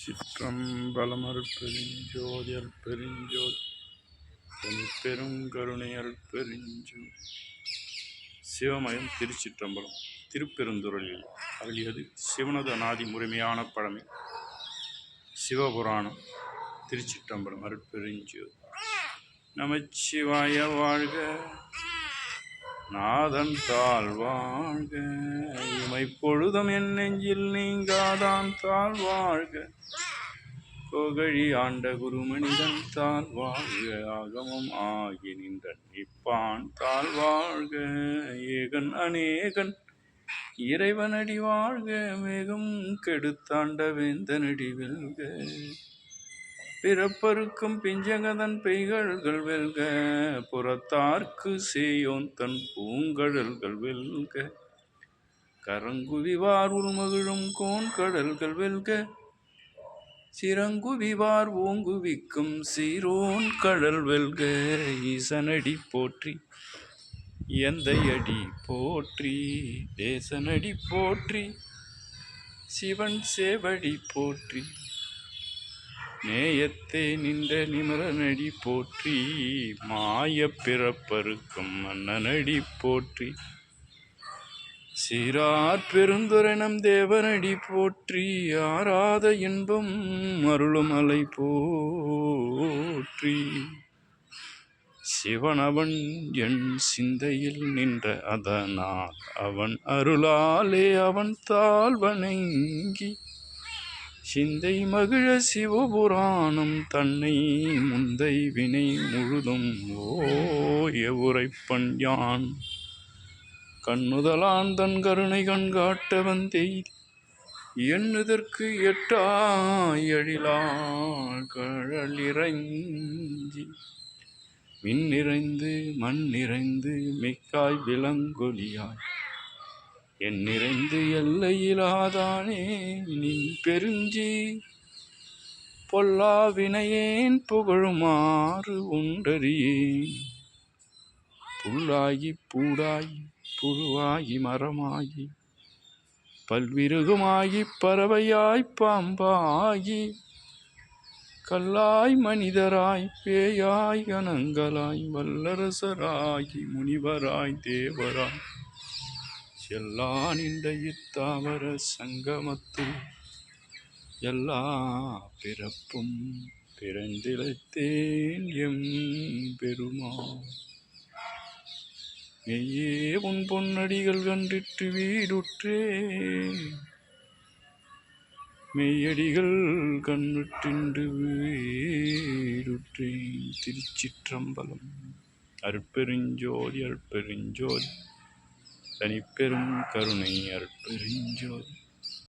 திருச்சிற்றம்பலம் அருட்பெருஞ்சோதி அருட்பெருஞ்சோதி தனிப்பெரும் கருணை அருட்பெருஞ்சோதி. சிவமயம் திருச்சிற்றம்பலம். திருப்பெருந்துறையில் அருளியது சிவனது அநாதி முறைமையான பழமை. சிவபுராணம். திருச்சிற்றம்பலம் அருட்பெருஞ்சோதி. நமச்சிவாய வாழ்க, நாதன் தாழ் வாழ்க, இமை பொழுதும் என் நெஞ்சில் நீங்காதான் தாழ் வாழ்க, கோகழி ஆண்ட குருமனிதன் தாழ் வாழ்க, ஆகமம் ஆகி நின்ற நிப்பான் தாழ் வாழ்க, ஏகன் அநேகன் இறைவனடி வாழ்க, மேகம் கெடுத்தாண்ட வேந்தனடி வெல்க, பிறப்பருக்கும் பிஞ்சகதன் பெய்கள்கள் வெல்க, புறத்தார்க்கு சேயோன் தன் பூங்கடல்கள் வெல்க, கரங்குவிவார் உள்மகிழும் கோன்கடல்கள் வெல்க, சிறங்குவிவார் ஓங்குவிக்கும் சீரோன் கடல் வெல்க, ஈசனடி போற்றி எந்தையடி போற்றி, தேசனடி போற்றி, சிவன் சேவடி போற்றி, நேயத்தே நின்ற நிமலனடி போற்றி, மாய பிறப்பருக்கும் மன்னனடி போற்றி, சீரார் பெருந்துரைநம் தேவனடி போற்றி, ஆராத இன்பம் அருளும் அலை போற்றி, சிவனவன் என் சிந்தையில் நின்ற அதனால் அவன் அருளாலே அவன் தாழ்வணங்கி, சிந்தை மகிழ சிவபுராணம் தன்னை முந்தை வினை முழுதும் ஓய உரைப்பன் யான், கண்ணுதலான் தன் கருணை கண்காட்ட வந்தெய்தி, எண்ணுதற்கு எட்டாய் எழிலால் கழலிறைஞ்சி, மின் நிறைந்து மண் நிறைந்து மிக்காய் விலங்கொலியாய், என் நிறைந்து எல்லையிலாதானே நின் பெருஞ்சி, பொல்லா வினையேன் புகழுமாறு உண்டறியேன், புல்லாகி பூடாகி புழுவாகி மரமாகி பல்விருகுமாகி பறவையாய் பாம்பாகி, கல்லாய் மனிதராய் பேயாய் கணங்களாய் வல்லரசராகி முனிவராய் தேவராய், எல்லா நின்ற இத்தாவர சங்கமத்து எல்லா பிறப்பும் பிறந்திழைத்தேன் எம் பெருமான், மெய்யே உன் பொன்னடிகள் கண்டிட்டு வீடுற்றேன், மெய்யடிகள் கண்ணுற்றின்று வீடுற்றேன். திருச்சிற்றம்பலம். அருட்பெருஞ்சோதி அருட்பெருஞ்சோதி தனிப்பெரும் கருணை அருட்பெருஞ்சோதி.